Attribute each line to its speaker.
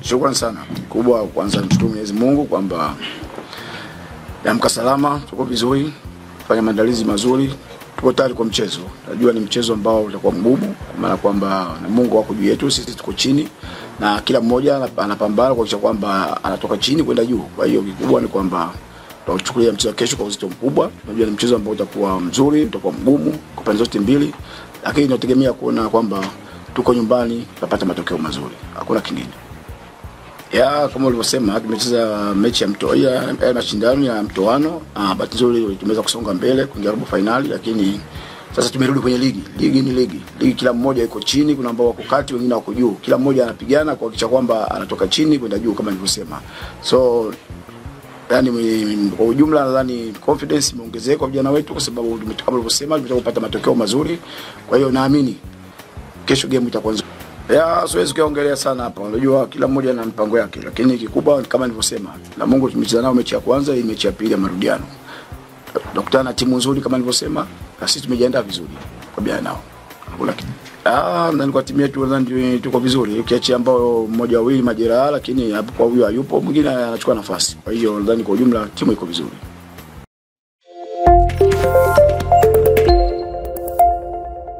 Speaker 1: Shukrani sana. Kubwa kwanza mshukuru Mwenyezi Mungu kwamba amka salama, tuko vizuri, fanya maandalizi mazuri, tuko tayari kwa mchezo. Najua ni mchezo ambao utakuwa mgumu, kwa maana kwamba na Mungu wako juu yetu, sisi tuko chini na kila mmoja anapambana kuhakikisha kwamba anatoka chini kwenda juu. Kwa hiyo kikubwa ni kwamba tutachukulia mchezo kesho kwa uzito mkubwa. Najua ni mchezo ambao utakuwa mzuri, utakuwa mgumu kwa pande zote mbili, lakini tunategemea kuona kwamba tuko nyumbani tutapata matokeo mazuri. Hakuna kingine. Kama ulivyosema, tumecheza mechi ya mashindano ya mtoano. Bahati nzuri tumeweza kusonga mbele kuingia robo finali, lakini sasa tumerudi kwenye ligi. Ligi ni ligi. Ligi kila mmoja yuko chini, kuna ambao wako kati, wengine wako juu. Kila mmoja anapigana kuhakikisha kwamba anatoka chini kwenda juu kama nilivyosema. So kwa ujumla nadhani confidence imeongezeka kwa vijana wetu kwa sababu kama ulivyosema tumetoka kupata matokeo mazuri. Kwa hiyo naamini kesho game itakuwa nzuri. Siwezi kuongelea sana hapa. Unajua kila mmoja ana mpango yake, lakini kikubwa kama nilivyosema, na Mungu tumecheza nao mechi ya kwanza, hii mechi ya pili ya marudiano. Tukutana na timu nzuri kama nilivyosema, na sisi tumejiandaa vizuri kwa biashara nao. Hakuna kitu. Na kwa timu yetu nadhani tuko vizuri. Ukiacha ambao mmoja wawili majeraha, lakini hapo kwa huyo hayupo, mwingine anachukua nafasi. Kwa hiyo nadhani kwa ujumla timu iko vizuri.